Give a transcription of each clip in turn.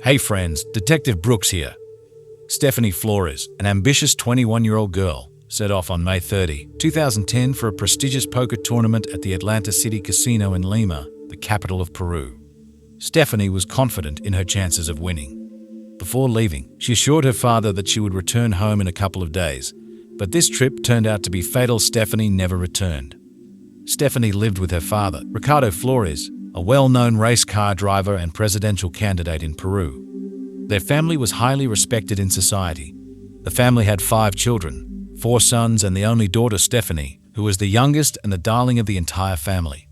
Hey friends, Detective Brooks here. Stephany Flores, an ambitious 21-year-old girl, set off on May 30, 2010 for a prestigious poker tournament at the Atlanta City Casino in Lima, the capital of Peru. Stephany was confident in her chances of winning. Before leaving, she assured her father that she would return home in a couple of days, but this trip turned out to be fatal. Stephany never returned. Stephany lived with her father, Ricardo Flores, a well-known race car driver and presidential candidate in Peru. Their family was highly respected in society. The family had 5 children, 4 sons and the only daughter Stephany, who was the youngest and the darling of the entire family.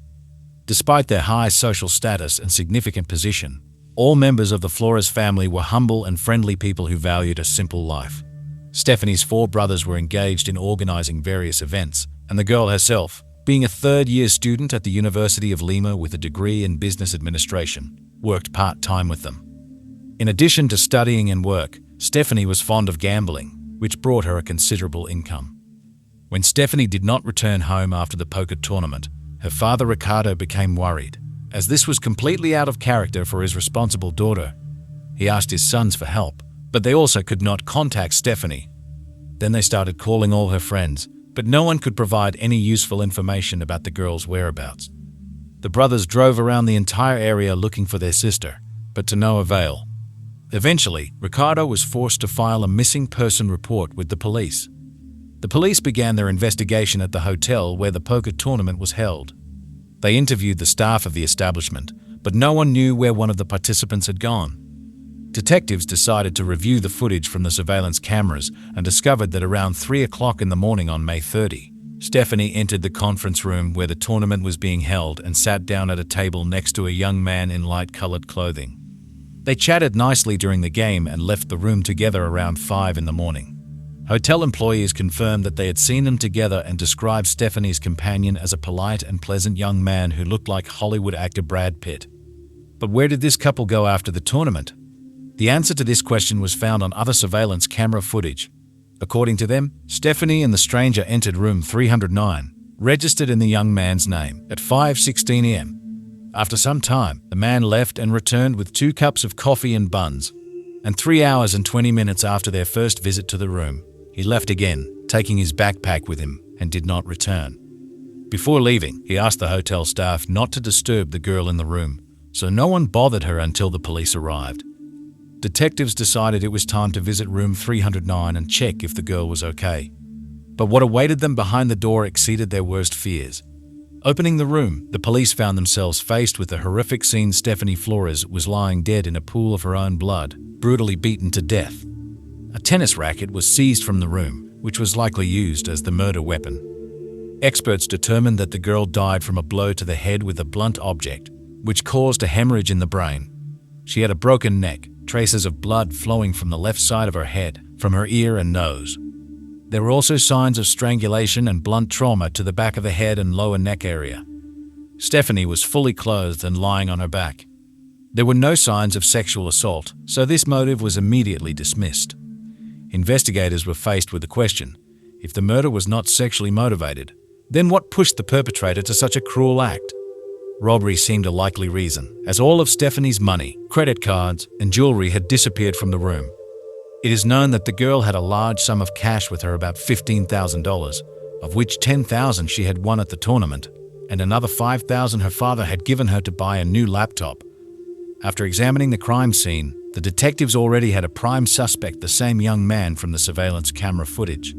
Despite their high social status and significant position, all members of the Flores family were humble and friendly people who valued a simple life. Stephany's 4 brothers were engaged in organizing various events, and the girl herself, being a third-year student at the University of Lima with a degree in business administration, worked part-time with them. In addition to studying and work, Stephany was fond of gambling, which brought her a considerable income. When Stephany did not return home after the poker tournament, her father Ricardo became worried, as this was completely out of character for his responsible daughter. He asked his sons for help, but they also could not contact Stephany. Then they started calling all her friends, but no one could provide any useful information about the girl's whereabouts. The brothers drove around the entire area looking for their sister, but to no avail. Eventually, Ricardo was forced to file a missing person report with the police. The police began their investigation at the hotel where the poker tournament was held. They interviewed the staff of the establishment, but no one knew where one of the participants had gone. Detectives decided to review the footage from the surveillance cameras and discovered that around 3 o'clock in the morning on May 30, Stephany entered the conference room where the tournament was being held and sat down at a table next to a young man in light-colored clothing. They chatted nicely during the game and left the room together around 5 in the morning. Hotel employees confirmed that they had seen them together and described Stephany's companion as a polite and pleasant young man who looked like Hollywood actor Brad Pitt. But where did this couple go after the tournament? The answer to this question was found on other surveillance camera footage. According to them, Stephany and the stranger entered room 309, registered in the young man's name, at 5:16 a.m. After some time, the man left and returned with 2 cups of coffee and buns. And 3 hours and 20 minutes after their first visit to the room, he left again, taking his backpack with him, and did not return. Before leaving, he asked the hotel staff not to disturb the girl in the room, so no one bothered her until the police arrived. Detectives decided it was time to visit room 309 and check if the girl was okay. But what awaited them behind the door exceeded their worst fears. Opening the room, the police found themselves faced with the horrific scene. Stephany Flores was lying dead in a pool of her own blood, brutally beaten to death. A tennis racket was seized from the room, which was likely used as the murder weapon. Experts determined that the girl died from a blow to the head with a blunt object, which caused a hemorrhage in the brain. She had a broken neck, traces of blood flowing from the left side of her head, from her ear and nose. There were also signs of strangulation and blunt trauma to the back of the head and lower neck area. Stephany was fully clothed and lying on her back. There were no signs of sexual assault, so this motive was immediately dismissed. Investigators were faced with the question: if the murder was not sexually motivated, then what pushed the perpetrator to such a cruel act? Robbery seemed a likely reason, as all of Stephany's money, credit cards, and jewelry had disappeared from the room. It is known that the girl had a large sum of cash with her, about $15,000, of which $10,000 she had won at the tournament, and another $5,000 her father had given her to buy a new laptop. After examining the crime scene, the detectives already had a prime suspect, the same young man from the surveillance camera footage.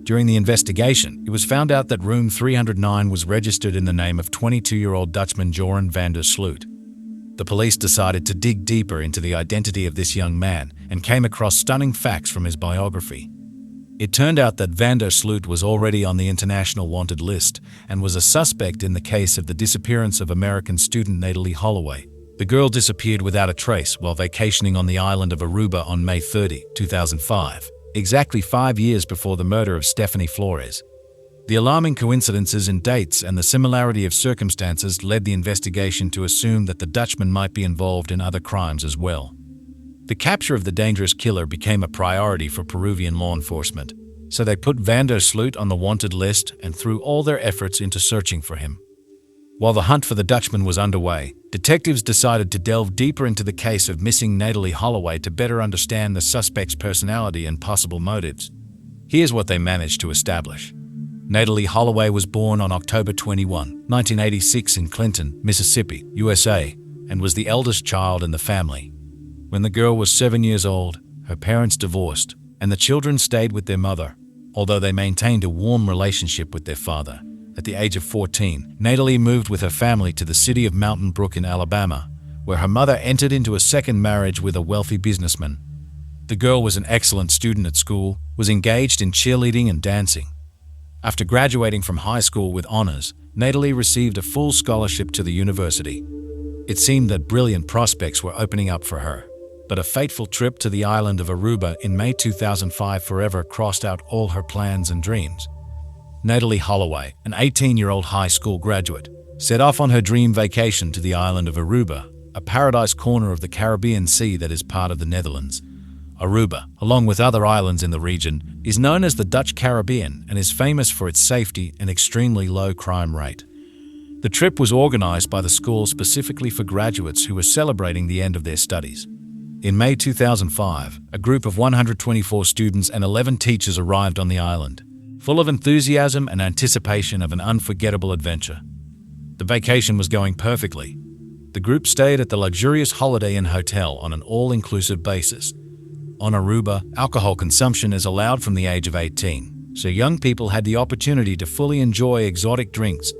During the investigation, it was found out that room 309 was registered in the name of 22-year-old Dutchman Joran van der Sloot. The police decided to dig deeper into the identity of this young man and came across stunning facts from his biography. It turned out that van der Sloot was already on the international wanted list and was a suspect in the case of the disappearance of American student Natalee Holloway. The girl disappeared without a trace while vacationing on the island of Aruba on May 30, 2005. Exactly 5 years before the murder of Stephany Flores. The alarming coincidences in dates and the similarity of circumstances led the investigation to assume that the Dutchman might be involved in other crimes as well. The capture of the dangerous killer became a priority for Peruvian law enforcement, so they put van der Sloot on the wanted list and threw all their efforts into searching for him. While the hunt for the Dutchman was underway, detectives decided to delve deeper into the case of missing Natalee Holloway to better understand the suspect's personality and possible motives. Here's what they managed to establish. Natalee Holloway was born on October 21, 1986 in Clinton, Mississippi, USA, and was the eldest child in the family. When the girl was 7 years old, her parents divorced, and the children stayed with their mother, although they maintained a warm relationship with their father. At the age of 14, Natalee moved with her family to the city of Mountain Brook in Alabama, where her mother entered into a second marriage with a wealthy businessman. The girl was an excellent student at school, was engaged in cheerleading and dancing. After graduating from high school with honors, Natalee received a full scholarship to the university. It seemed that brilliant prospects were opening up for her, but a fateful trip to the island of Aruba in May 2005 forever crossed out all her plans and dreams. Natalee Holloway, an 18-year-old high school graduate, set off on her dream vacation to the island of Aruba, a paradise corner of the Caribbean Sea that is part of the Netherlands. Aruba, along with other islands in the region, is known as the Dutch Caribbean and is famous for its safety and extremely low crime rate. The trip was organized by the school specifically for graduates who were celebrating the end of their studies. In May 2005, a group of 124 students and 11 teachers arrived on the island, full of enthusiasm and anticipation of an unforgettable adventure. The vacation was going perfectly. The group stayed at the luxurious Holiday Inn Hotel on an all-inclusive basis. On Aruba, alcohol consumption is allowed from the age of 18, so young people had the opportunity to fully enjoy exotic drinks.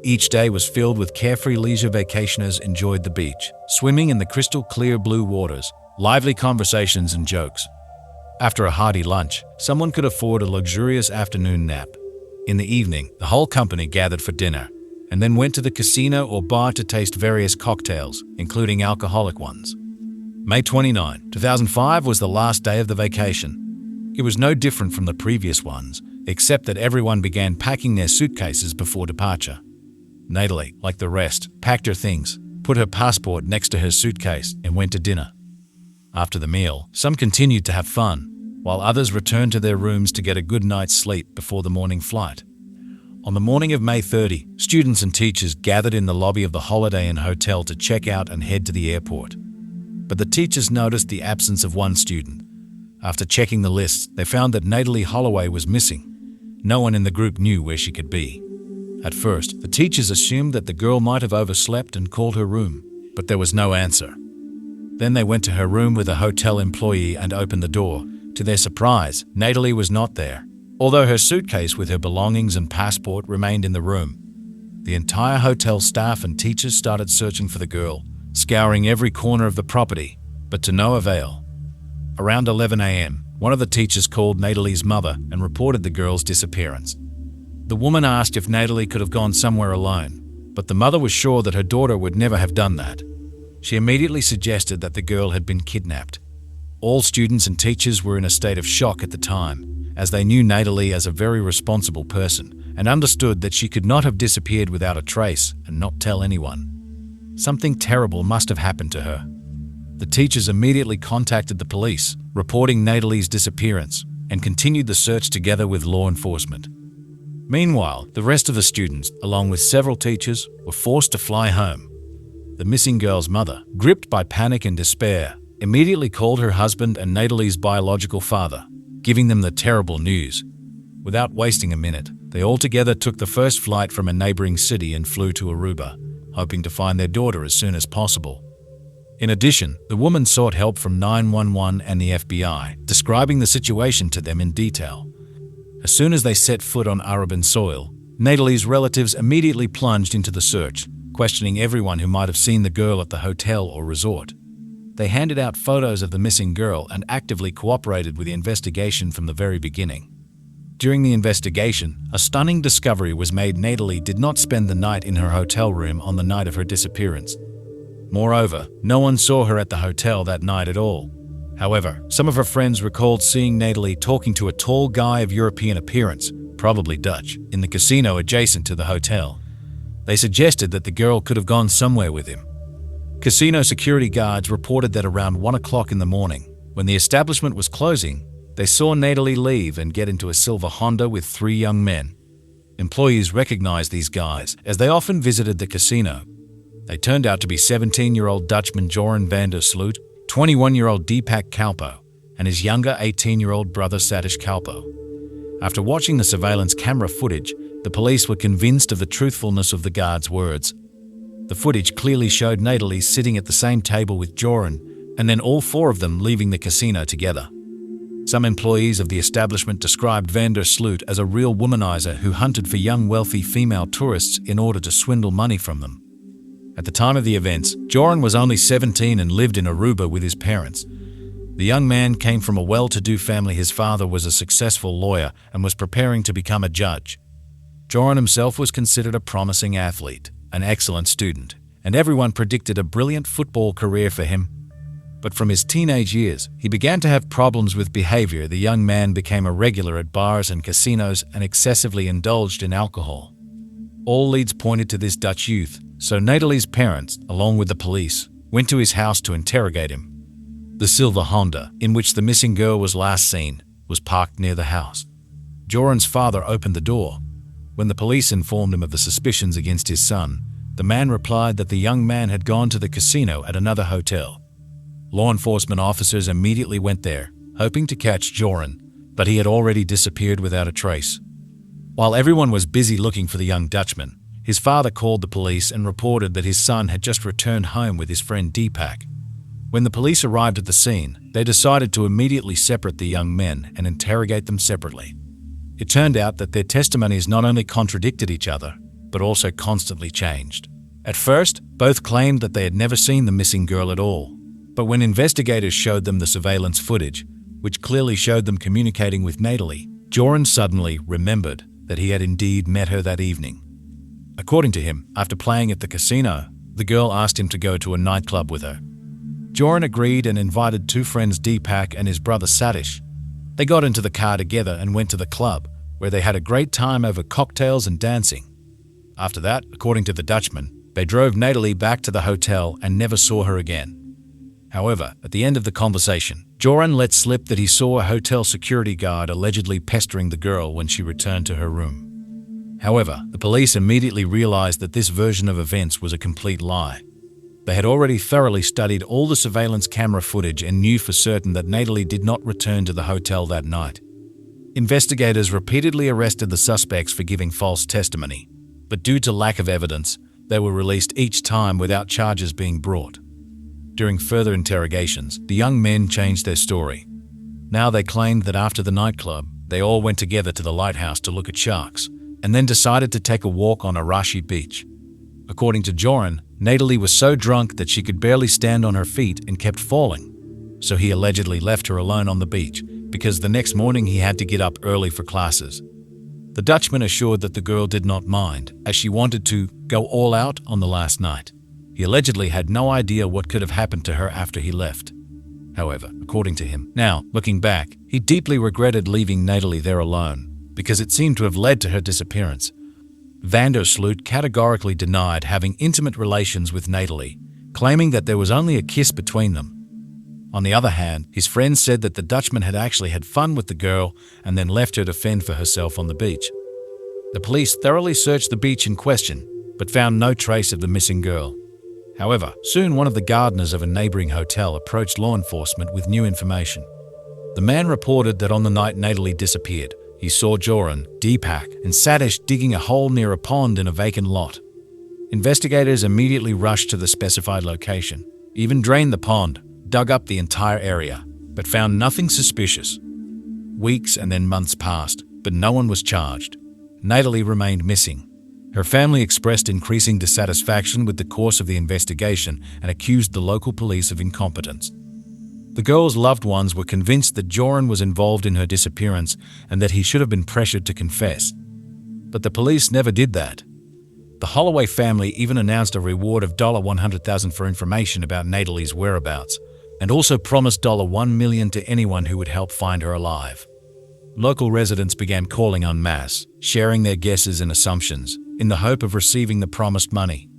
Each day was filled with carefree leisure. Vacationers enjoyed the beach, swimming in the crystal clear blue waters, lively conversations and jokes. After a hearty lunch, someone could afford a luxurious afternoon nap. In the evening, the whole company gathered for dinner, and then went to the casino or bar to taste various cocktails, including alcoholic ones. May 29, 2005 was the last day of the vacation. It was no different from the previous ones, except that everyone began packing their suitcases before departure. Natalee, like the rest, packed her things, put her passport next to her suitcase, and went to dinner. After the meal, some continued to have fun, while others returned to their rooms to get a good night's sleep before the morning flight. On the morning of May 30, students and teachers gathered in the lobby of the Holiday Inn Hotel to check out and head to the airport. But the teachers noticed the absence of one student. After checking the lists, they found that Natalee Holloway was missing. No one in the group knew where she could be. At first, the teachers assumed that the girl might have overslept and called her room, but there was no answer. Then they went to her room with a hotel employee and opened the door. To their surprise, Natalee was not there, although her suitcase with her belongings and passport remained in the room. The entire hotel staff and teachers started searching for the girl, scouring every corner of the property, but to no avail. Around 11 a.m., one of the teachers called Natalee's mother and reported the girl's disappearance. The woman asked if Natalee could have gone somewhere alone, but the mother was sure that her daughter would never have done that. She immediately suggested that the girl had been kidnapped. All students and teachers were in a state of shock at the time, as they knew Natalee as a very responsible person and understood that she could not have disappeared without a trace and not tell anyone. Something terrible must have happened to her. The teachers immediately contacted the police, reporting Natalee's disappearance, and continued the search together with law enforcement. Meanwhile, the rest of the students, along with several teachers, were forced to fly home. The missing girl's mother, gripped by panic and despair, immediately called her husband and Natalee's biological father, giving them the terrible news. Without wasting a minute, they all together took the first flight from a neighboring city and flew to Aruba, hoping to find their daughter as soon as possible. In addition, the woman sought help from 911 and the FBI, describing the situation to them in detail. As soon as they set foot on Aruban soil, Natalee's relatives immediately plunged into the search, questioning everyone who might have seen the girl at the hotel or resort. They handed out photos of the missing girl and actively cooperated with the investigation from the very beginning. During the investigation, a stunning discovery was made. Natalee did not spend the night in her hotel room on the night of her disappearance. Moreover, no one saw her at the hotel that night at all. However, some of her friends recalled seeing Natalee talking to a tall guy of European appearance, probably Dutch, in the casino adjacent to the hotel. They suggested that the girl could have gone somewhere with him. Casino security guards reported that around 1 o'clock in the morning, when the establishment was closing, they saw Natalee leave and get into a silver Honda with 3 young men. Employees recognized these guys, as they often visited the casino. They turned out to be 17-year-old Dutchman Joran van der Sloot, 21-year-old Deepak Kalpo, and his younger 18-year-old brother Satish Kalpo. After watching the surveillance camera footage, the police were convinced of the truthfulness of the guards' words. The footage clearly showed Natalee sitting at the same table with Joran, and then all four of them leaving the casino together. Some employees of the establishment described van der Sloot as a real womanizer who hunted for young wealthy female tourists in order to swindle money from them. At the time of the events, Joran was only 17 and lived in Aruba with his parents. The young man came from a well-to-do family. His father was a successful lawyer and was preparing to become a judge. Joran himself was considered a promising athlete, an excellent student, and everyone predicted a brilliant football career for him. But from his teenage years, he began to have problems with behavior. The young man became a regular at bars and casinos and excessively indulged in alcohol. All leads pointed to this Dutch youth, so Natalee's parents, along with the police, went to his house to interrogate him. The silver Honda, in which the missing girl was last seen, was parked near the house. Joran's father opened the door. When the police informed him of the suspicions against his son, the man replied that the young man had gone to the casino at another hotel. Law enforcement officers immediately went there, hoping to catch Joran, but he had already disappeared without a trace. While everyone was busy looking for the young Dutchman, his father called the police and reported that his son had just returned home with his friend Deepak. When the police arrived at the scene, they decided to immediately separate the young men and interrogate them separately. It turned out that their testimonies not only contradicted each other, but also constantly changed. At first, both claimed that they had never seen the missing girl at all. But when investigators showed them the surveillance footage, which clearly showed them communicating with Natalee, Joran suddenly remembered that he had indeed met her that evening. According to him, after playing at the casino, the girl asked him to go to a nightclub with her. Joran agreed and invited two friends, Deepak and his brother Satish. They got into the car together and went to the club, where they had a great time over cocktails and dancing. After that, according to the Dutchman, they drove Natalee back to the hotel and never saw her again. However, at the end of the conversation, Joran let slip that he saw a hotel security guard allegedly pestering the girl when she returned to her room. However, the police immediately realized that this version of events was a complete lie. They had already thoroughly studied all the surveillance camera footage and knew for certain that Natalee did not return to the hotel that night. Investigators repeatedly arrested the suspects for giving false testimony, but due to lack of evidence, they were released each time without charges being brought. During further interrogations, the young men changed their story. Now they claimed that after the nightclub, they all went together to the lighthouse to look at sharks, and then decided to take a walk on Arashi Beach. According to Joran, Natalee was so drunk that she could barely stand on her feet and kept falling, so he allegedly left her alone on the beach because the next morning he had to get up early for classes. The Dutchman assured that the girl did not mind, as she wanted to go all out on the last night. He allegedly had no idea what could have happened to her after he left. However, according to him, now, looking back, he deeply regretted leaving Natalee there alone, because it seemed to have led to her disappearance. Van der Sloot categorically denied having intimate relations with Natalee, claiming that there was only a kiss between them. On the other hand, his friends said that the Dutchman had actually had fun with the girl and then left her to fend for herself on the beach. The police thoroughly searched the beach in question, but found no trace of the missing girl. However, soon one of the gardeners of a neighboring hotel approached law enforcement with new information. The man reported that on the night Natalee disappeared, he saw Joran, Deepak, and Satish digging a hole near a pond in a vacant lot. Investigators immediately rushed to the specified location, even drained the pond, dug up the entire area, but found nothing suspicious. Weeks and then months passed, but no one was charged. Natalee remained missing. Her family expressed increasing dissatisfaction with the course of the investigation and accused the local police of incompetence. The girl's loved ones were convinced that Joran was involved in her disappearance and that he should have been pressured to confess. But the police never did that. The Holloway family even announced a reward of $100,000 for information about Natalee's whereabouts, and also promised $1 million to anyone who would help find her alive. Local residents began calling en masse, sharing their guesses and assumptions, in the hope of receiving the promised money.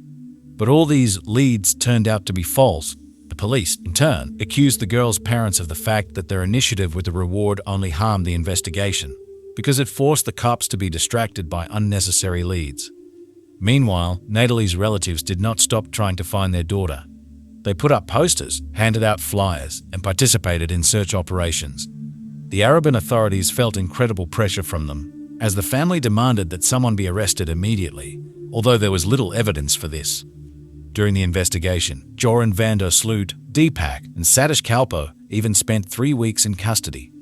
But all these leads turned out to be false. The police, in turn, accused the girl's parents of the fact that their initiative with the reward only harmed the investigation. because it forced the cops to be distracted by unnecessary leads. Meanwhile, Natalee's relatives did not stop trying to find their daughter. They put up posters, handed out flyers, and participated in search operations. The Arabian authorities felt incredible pressure from them, as the family demanded that someone be arrested immediately, although there was little evidence for this. During the investigation, Joran van der Sloot, Deepak, and Satish Kalpo even spent 3 weeks in custody.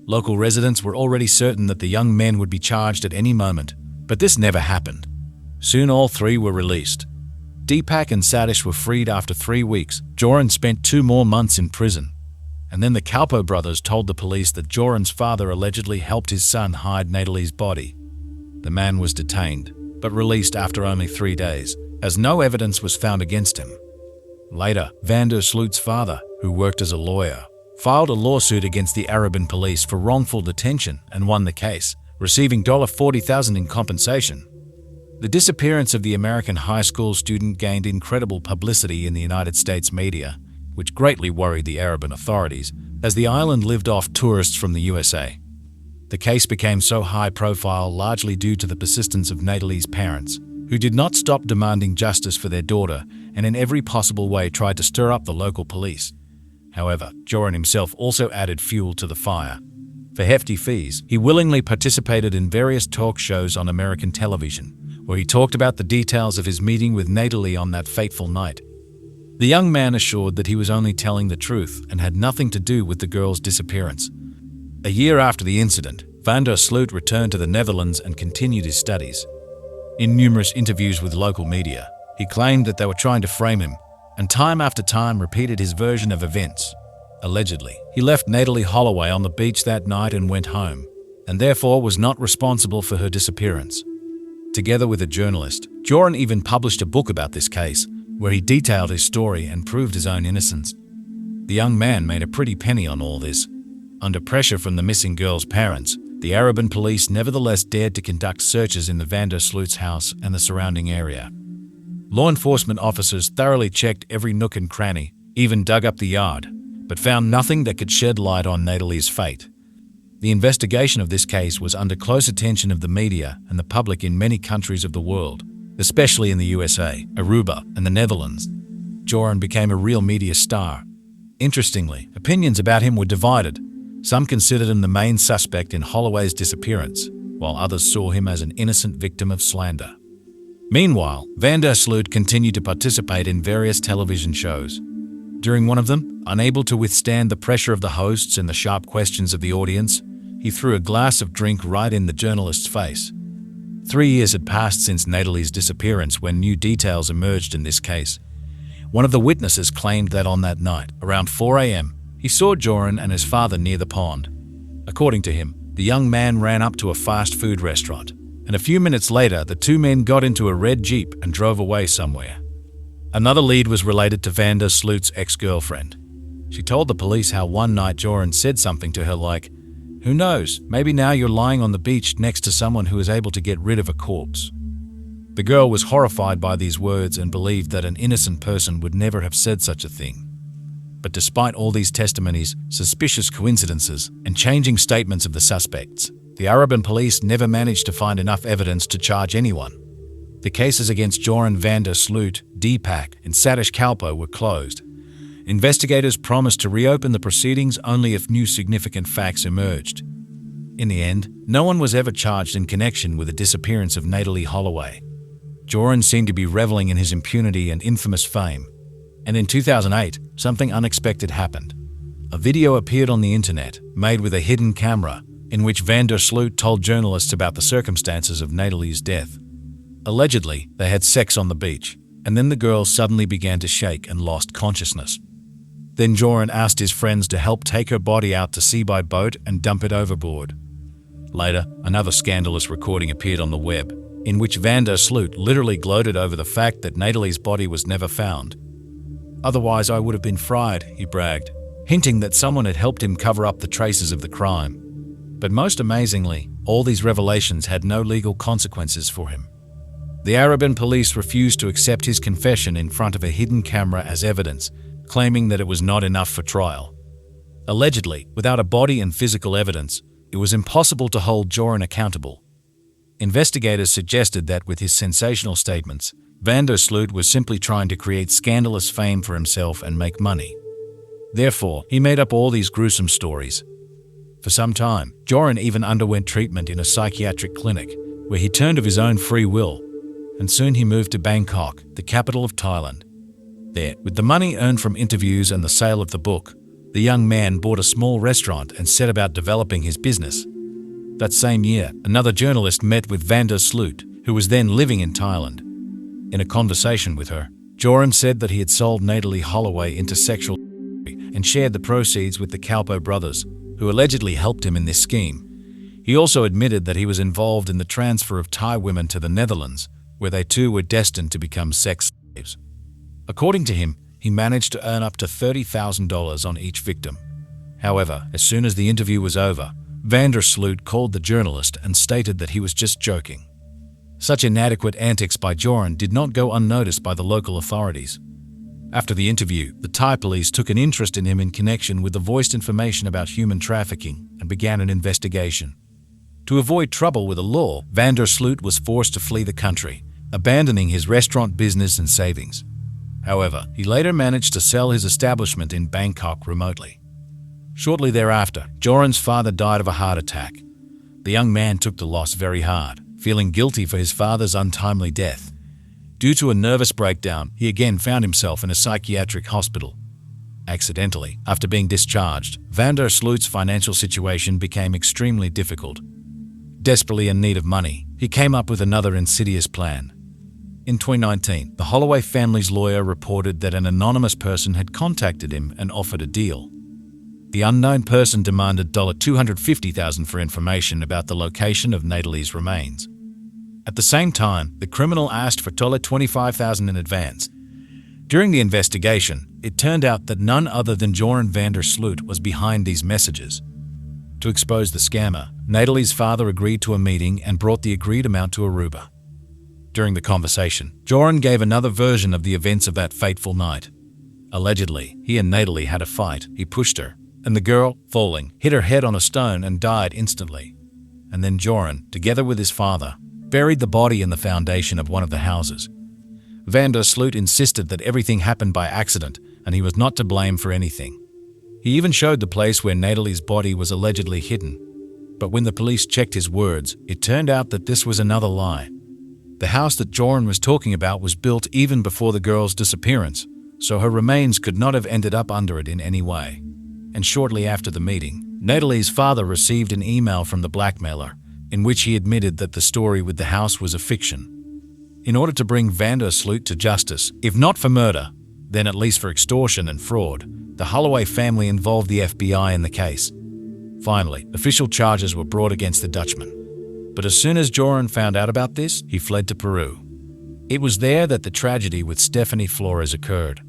Local residents were already certain that the young men would be charged at any moment, but this never happened. Soon all 3 were released. Deepak and Satish were freed after 3 weeks. Joran spent 2 more months in prison. And then the Kalpo brothers told the police that Joran's father allegedly helped his son hide Natalee's body. The man was detained, but released after only 3 days, as no evidence was found against him. Later, van der Sloot's father, who worked as a lawyer, filed a lawsuit against the Arabian police for wrongful detention and won the case, receiving $40,000 in compensation. The disappearance of the American high school student gained incredible publicity in the United States media, which greatly worried the Arabian authorities, as the island lived off tourists from the USA. The case became so high profile largely due to the persistence of Natalee's parents, who did not stop demanding justice for their daughter and in every possible way tried to stir up the local police. However, Joran himself also added fuel to the fire. For hefty fees, he willingly participated in various talk shows on American television, where he talked about the details of his meeting with Natalee on that fateful night. The young man assured that he was only telling the truth and had nothing to do with the girl's disappearance. A year after the incident, van der Sloot returned to the Netherlands and continued his studies. In numerous interviews with local media, he claimed that they were trying to frame him, and time after time repeated his version of events. Allegedly, he left Natalee Holloway on the beach that night and went home, and therefore was not responsible for her disappearance. Together with a journalist, Joran even published a book about this case, where he detailed his story and proved his own innocence. The young man made a pretty penny on all this. Under pressure from the missing girl's parents, the Arabian police nevertheless dared to conduct searches in the van der Sloot's house and the surrounding area. Law enforcement officers thoroughly checked every nook and cranny, even dug up the yard, but found nothing that could shed light on Natalee's fate. The investigation of this case was under close attention of the media and the public in many countries of the world, especially in the USA, Aruba, and the Netherlands. Joran became a real media star. Interestingly, opinions about him were divided. Some considered him the main suspect in Holloway's disappearance, while others saw him as an innocent victim of slander. Meanwhile, van der Sloot continued to participate in various television shows. During one of them, unable to withstand the pressure of the hosts and the sharp questions of the audience, he threw a glass of drink right in the journalist's face. 3 years had passed since Natalee's disappearance when new details emerged in this case. One of the witnesses claimed that on that night, around 4 a.m., he saw Joran and his father near the pond. According to him, the young man ran up to a fast food restaurant, and a few minutes later, the 2 men got into a red Jeep and drove away somewhere. Another lead was related to van der Sloot's ex-girlfriend. She told the police how one night Joran said something to her like, "Who knows, maybe now you're lying on the beach next to someone who is able to get rid of a corpse." The girl was horrified by these words and believed that an innocent person would never have said such a thing. But despite all these testimonies, suspicious coincidences, and changing statements of the suspects, the Arabian police never managed to find enough evidence to charge anyone. The cases against Joran van der Sloot, Deepak, and Satish Kalpo were closed. Investigators promised to reopen the proceedings only if new significant facts emerged. In the end, no one was ever charged in connection with the disappearance of Natalee Holloway. Joran seemed to be reveling in his impunity and infamous fame. And in 2008, something unexpected happened. A video appeared on the internet, made with a hidden camera, in which van der Sloot told journalists about the circumstances of Natalee's death. Allegedly, they had sex on the beach, and then the girl suddenly began to shake and lost consciousness. Then Joran asked his friends to help take her body out to sea by boat and dump it overboard. Later, another scandalous recording appeared on the web, in which van der Sloot literally gloated over the fact that Natalee's body was never found. "Otherwise I would have been fried," he bragged, hinting that someone had helped him cover up the traces of the crime. But most amazingly, all these revelations had no legal consequences for him. The Arabian police refused to accept his confession in front of a hidden camera as evidence, claiming that it was not enough for trial. Allegedly, without a body and physical evidence, it was impossible to hold Joran accountable. Investigators suggested that with his sensational statements, Sloot was simply trying to create scandalous fame for himself and make money. Therefore, he made up all these gruesome stories. For some time, Joran even underwent treatment in a psychiatric clinic, where he turned of his own free will, and soon he moved to Bangkok, the capital of Thailand. There, with the money earned from interviews and the sale of the book, the young man bought a small restaurant and set about developing his business. That same year, another journalist met with Sloot, who was then living in Thailand. In a conversation with her, Joran said that he had sold Natalee Holloway into sexual and shared the proceeds with the Kalpo brothers, who allegedly helped him in this scheme. He also admitted that he was involved in the transfer of Thai women to the Netherlands, where they too were destined to become sex slaves. According to him, he managed to earn up to $30,000 on each victim. However, as soon as the interview was over, Sloot called the journalist and stated that he was just joking. Such inadequate antics by Joran did not go unnoticed by the local authorities. After the interview, the Thai police took an interest in him in connection with the voiced information about human trafficking and began an investigation. To avoid trouble with the law, Sloot was forced to flee the country, abandoning his restaurant business and savings. However, he later managed to sell his establishment in Bangkok remotely. Shortly thereafter, Joran's father died of a heart attack. The young man took the loss very hard, feeling guilty for his father's untimely death. Due to a nervous breakdown, he again found himself in a psychiatric hospital. Accidentally, after being discharged, Sloot's financial situation became extremely difficult. Desperately in need of money, he came up with another insidious plan. In 2019, the Holloway family's lawyer reported that an anonymous person had contacted him and offered a deal. The unknown person demanded $250,000 for information about the location of Natalee's remains. At the same time, the criminal asked for $25,000 in advance. During the investigation, it turned out that none other than Joran Sloot was behind these messages. To expose the scammer, Natalee's father agreed to a meeting and brought the agreed amount to Aruba. During the conversation, Joran gave another version of the events of that fateful night. Allegedly, he and Natalee had a fight. He pushed her, and the girl, falling, hit her head on a stone and died instantly. And then Joran, together with his father, buried the body in the foundation of one of the houses. Sloot insisted that everything happened by accident and he was not to blame for anything. He even showed the place where Natalee's body was allegedly hidden. But when the police checked his words, it turned out that this was another lie. The house that Joran was talking about was built even before the girl's disappearance, so her remains could not have ended up under it in any way. And shortly after the meeting, Natalee's father received an email from the blackmailer, in which he admitted that the story with the house was a fiction. In order to bring Sloot to justice, if not for murder, then at least for extortion and fraud, the Holloway family involved the FBI in the case. Finally, official charges were brought against the Dutchman. But as soon as Joran found out about this, he fled to Peru. It was there that the tragedy with Stephany Flores occurred.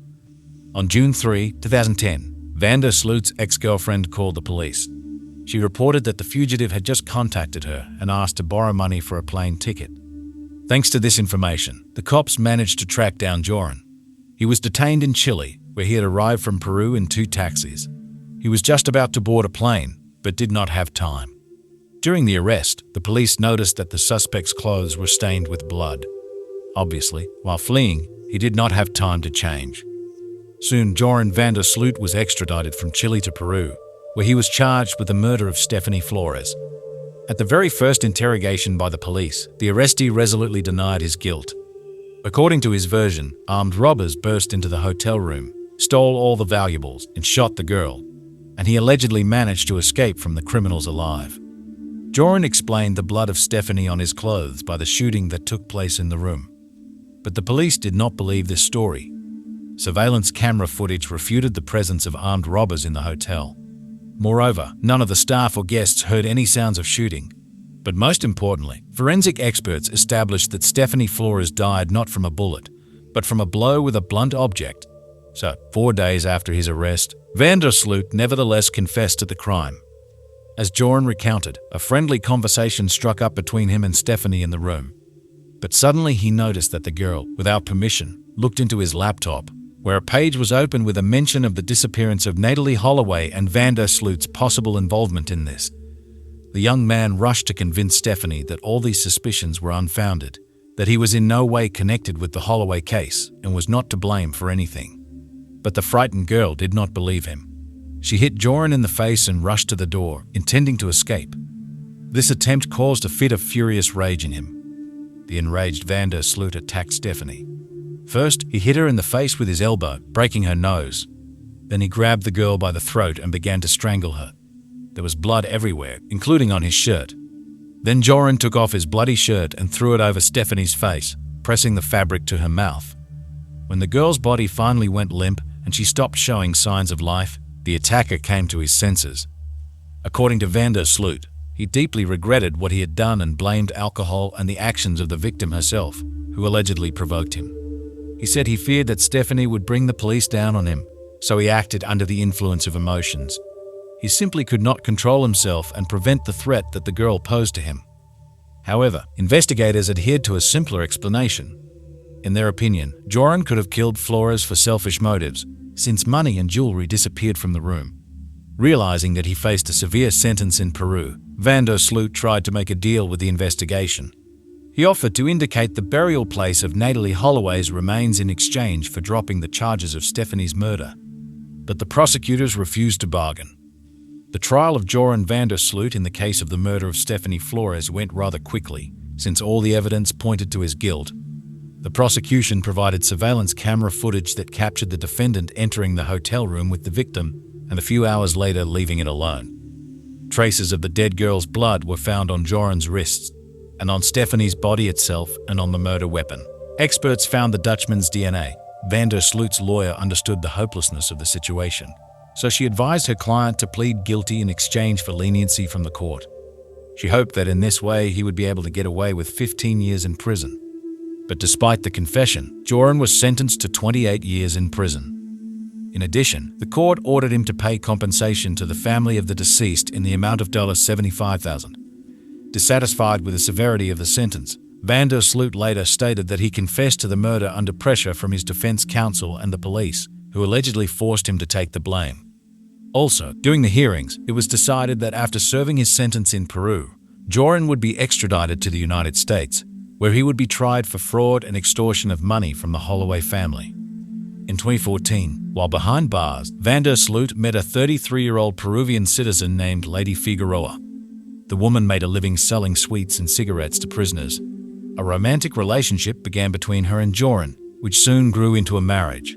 On June 3, 2010, Sloot's ex-girlfriend called the police. She reported that the fugitive had just contacted her and asked to borrow money for a plane ticket. Thanks to this information, the cops managed to track down Joran. He was detained in Chile, where he had arrived from Peru in 2 taxis. He was just about to board a plane, but did not have time. During the arrest, the police noticed that the suspect's clothes were stained with blood. Obviously, while fleeing, he did not have time to change. Soon, Joran Sloot was extradited from Chile to Peru, where he was charged with the murder of Stephany Flores. At the very first interrogation by the police, the arrestee resolutely denied his guilt. According to his version, armed robbers burst into the hotel room, stole all the valuables, and shot the girl, and he allegedly managed to escape from the criminals alive. Joran explained the blood of Stephany on his clothes by the shooting that took place in the room. But the police did not believe this story. Surveillance camera footage refuted the presence of armed robbers in the hotel. Moreover, none of the staff or guests heard any sounds of shooting. But most importantly, forensic experts established that Stephany Flores died not from a bullet, but from a blow with a blunt object. So, 4 days after his arrest, Sloot nevertheless confessed to the crime. As Joran recounted, a friendly conversation struck up between him and Stephany in the room. But suddenly he noticed that the girl, without permission, looked into his laptop, where a page was open with a mention of the disappearance of Natalee Holloway and Sloot's possible involvement in this. The young man rushed to convince Stephany that all these suspicions were unfounded, that he was in no way connected with the Holloway case and was not to blame for anything. But the frightened girl did not believe him. She hit Joran in the face and rushed to the door, intending to escape. This attempt caused a fit of furious rage in him. The enraged Sloot attacked Stephany. First, he hit her in the face with his elbow, breaking her nose. Then he grabbed the girl by the throat and began to strangle her. There was blood everywhere, including on his shirt. Then Joran took off his bloody shirt and threw it over Stephany's face, pressing the fabric to her mouth. When the girl's body finally went limp and she stopped showing signs of life, the attacker came to his senses. According to Sloot, he deeply regretted what he had done and blamed alcohol and the actions of the victim herself, who allegedly provoked him. He said he feared that Stephany would bring the police down on him, so he acted under the influence of emotions. He simply could not control himself and prevent the threat that the girl posed to him. However, investigators adhered to a simpler explanation. In their opinion, Joran could have killed Flores for selfish motives, since money and jewelry disappeared from the room. Realizing that he faced a severe sentence in Peru, Sloot tried to make a deal with the investigation. He offered to indicate the burial place of Natalee Holloway's remains in exchange for dropping the charges of Stephany's murder. But the prosecutors refused to bargain. The trial of Joran Sloot in the case of the murder of Stephany Flores went rather quickly, since all the evidence pointed to his guilt. The prosecution provided surveillance camera footage that captured the defendant entering the hotel room with the victim and a few hours later leaving it alone. Traces of the dead girl's blood were found on Joran's wrists, and on Stephany's body itself and on the murder weapon. Experts found the Dutchman's DNA. Sloot's lawyer understood the hopelessness of the situation, so she advised her client to plead guilty in exchange for leniency from the court. She hoped that in this way he would be able to get away with 15 years in prison. But despite the confession, Joran was sentenced to 28 years in prison. In addition, the court ordered him to pay compensation to the family of the deceased in the amount of $75,000. Dissatisfied with the severity of the sentence, Sloot later stated that he confessed to the murder under pressure from his defense counsel and the police, who allegedly forced him to take the blame. Also, during the hearings, it was decided that after serving his sentence in Peru, Joran would be extradited to the United States, where he would be tried for fraud and extortion of money from the Holloway family. In 2014, while behind bars, Sloot met a 33-year-old Peruvian citizen named Lady Figueroa. The woman made a living selling sweets and cigarettes to prisoners. A romantic relationship began between her and Joran, which soon grew into a marriage.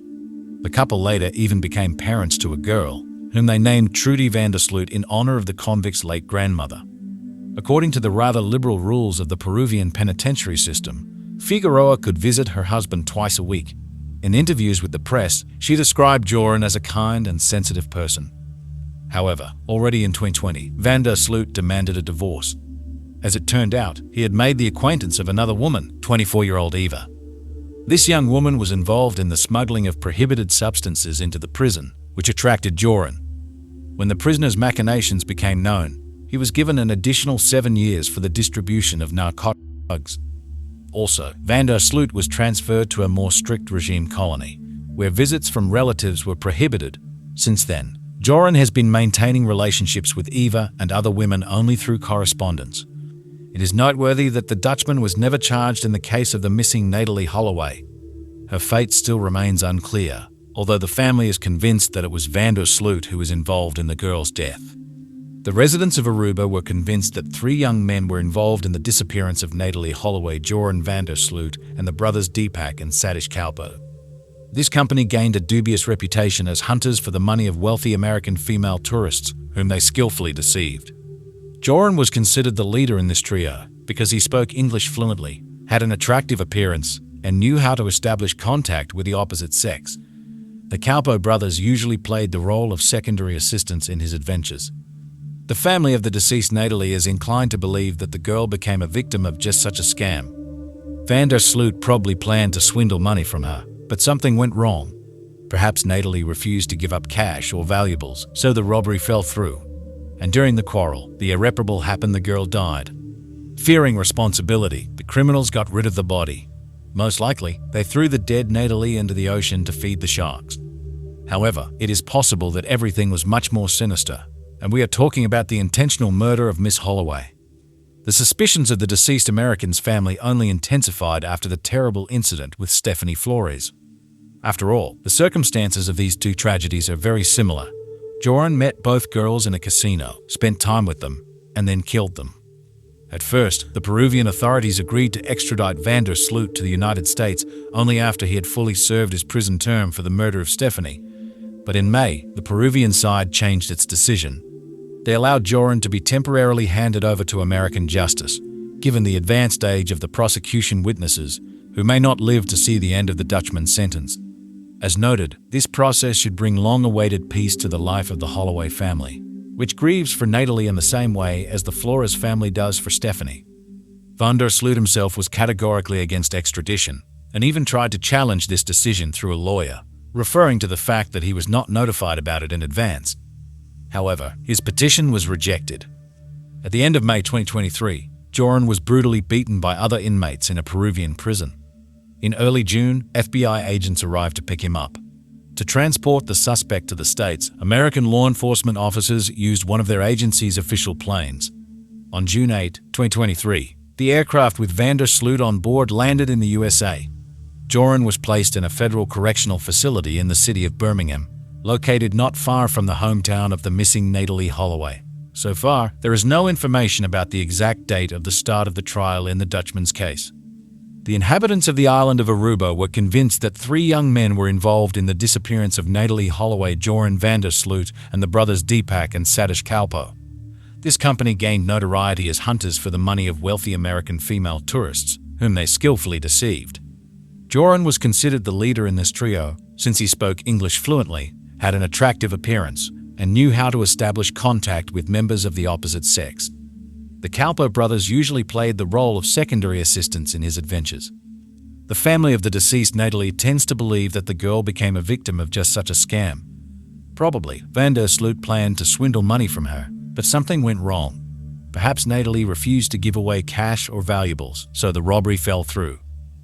The couple later even became parents to a girl, whom they named Trudy Sloot in honor of the convict's late grandmother. According to the rather liberal rules of the Peruvian penitentiary system, Figueroa could visit her husband twice a week. In interviews with the press, she described Joran as a kind and sensitive person. However, already in 2020, Sloot demanded a divorce. As it turned out, he had made the acquaintance of another woman, 24-year-old Eva. This young woman was involved in the smuggling of prohibited substances into the prison, which attracted Joran. When the prisoner's machinations became known, he was given an additional 7 years for the distribution of narcotic drugs. Also, Sloot was transferred to a more strict regime colony, where visits from relatives were prohibited. Since then, Joran has been maintaining relationships with Eva and other women only through correspondence. It is noteworthy that the Dutchman was never charged in the case of the missing Natalee Holloway. Her fate still remains unclear, although the family is convinced that it was Sloot who was involved in the girl's death. The residents of Aruba were convinced that 3 young men were involved in the disappearance of Natalee Holloway, Joran Sloot, and the brothers Deepak and Satish Kalpo. This company gained a dubious reputation as hunters for the money of wealthy American female tourists, whom they skillfully deceived. Joran was considered the leader in this trio because he spoke English fluently, had an attractive appearance, and knew how to establish contact with the opposite sex. The Kalpo brothers usually played the role of secondary assistants in his adventures. The family of the deceased Natalee is inclined to believe that the girl became a victim of just such a scam. Sloot probably planned to swindle money from her, but something went wrong. Perhaps Natalee refused to give up cash or valuables, so the robbery fell through. And during the quarrel, the irreparable happened: the girl died. Fearing responsibility, the criminals got rid of the body. Most likely, they threw the dead Natalee into the ocean to feed the sharks. However, it is possible that everything was much more sinister, and we are talking about the intentional murder of Miss Holloway. The suspicions of the deceased American's family only intensified after the terrible incident with Stephany Flores. After all, the circumstances of these two tragedies are very similar. Joran met both girls in a casino, spent time with them, and then killed them. At first, the Peruvian authorities agreed to extradite Vander Sloot to the United States only after he had fully served his prison term for the murder of Stephany. But in May, the Peruvian side changed its decision. They allowed Joran to be temporarily handed over to American justice, given the advanced age of the prosecution witnesses, who may not live to see the end of the Dutchman's sentence. As noted, this process should bring long-awaited peace to the life of the Holloway family, which grieves for Natalee in the same way as the Flores family does for Stephany. Vander Sloot himself was categorically against extradition, and even tried to challenge this decision through a lawyer, referring to the fact that he was not notified about it in advance. However, his petition was rejected. At the end of May 2023, Joran was brutally beaten by other inmates in a Peruvian prison. In early June, FBI agents arrived to pick him up. To transport the suspect to the States, American law enforcement officers used one of their agency's official planes. On June 8, 2023, the aircraft with Vander Sloot on board landed in the USA. Joran was placed in a federal correctional facility in the city of Birmingham, located not far from the hometown of the missing Natalee Holloway. So far, there is no information about the exact date of the start of the trial in the Dutchman's case. The inhabitants of the island of Aruba were convinced that 3 young men were involved in the disappearance of Natalee Holloway, Joran Vander Sloot, and the brothers Deepak and Satish Kalpo. This company gained notoriety as hunters for the money of wealthy American female tourists, whom they skillfully deceived. Joran was considered the leader in this trio, since he spoke English fluently, had an attractive appearance, and knew how to establish contact with members of the opposite sex. The Kalpo brothers usually played the role of secondary assistants in his adventures. The family of the deceased Natalee tends to believe that the girl became a victim of just such a scam. Probably, Vander Sloot planned to swindle money from her, but something went wrong. Perhaps Natalee refused to give away cash or valuables, so the robbery fell through.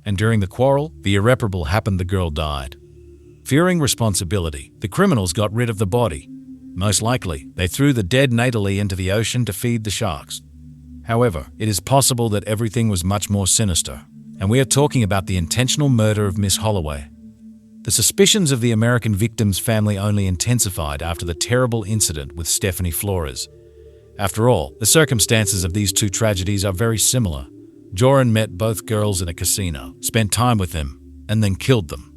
And during the quarrel, the irreparable happened: the girl died. Fearing responsibility, the criminals got rid of the body. Most likely, they threw the dead Natalee into the ocean to feed the sharks. However, it is possible that everything was much more sinister, and we are talking about the intentional murder of Miss Holloway. The suspicions of the American victim's family only intensified after the terrible incident with Stephany Flores. After all, the circumstances of these two tragedies are very similar. Joran met both girls in a casino, spent time with them, and then killed them.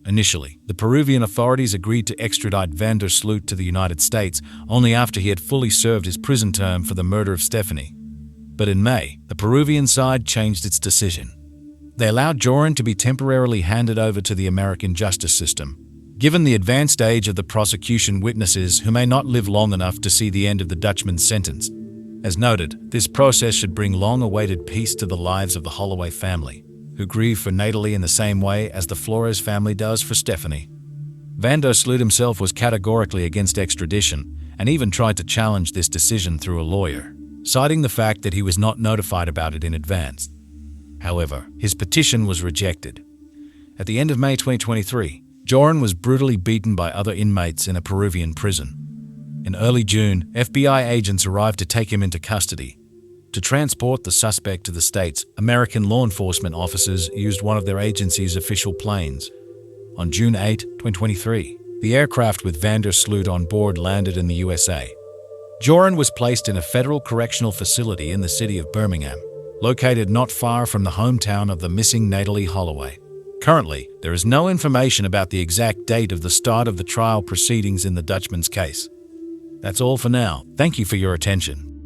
Initially, the Peruvian authorities agreed to extradite Vander Sloot to the United States only after he had fully served his prison term for the murder of Stephany. But in May, the Peruvian side changed its decision. They allowed Joran to be temporarily handed over to the American justice system, given the advanced age of the prosecution witnesses who may not live long enough to see the end of the Dutchman's sentence. As noted, this process should bring long-awaited peace to the lives of the Holloway family, who grieve for Natalee in the same way as the Flores family does for Stephany. Vander Sloot himself was categorically against extradition and even tried to challenge this decision through a lawyer, citing the fact that he was not notified about it in advance. However, his petition was rejected. At the end of May 2023, Joran was brutally beaten by other inmates in a Peruvian prison. In early June, FBI agents arrived to take him into custody. To transport the suspect to the States, American law enforcement officers used one of their agency's official planes. On June 8, 2023, the aircraft with Vander Sloot on board landed in the USA. Joran was placed in a federal correctional facility in the city of Birmingham, located not far from the hometown of the missing Natalee Holloway. Currently, there is no information about the exact date of the start of the trial proceedings in the Dutchman's case. That's all for now. Thank you for your attention.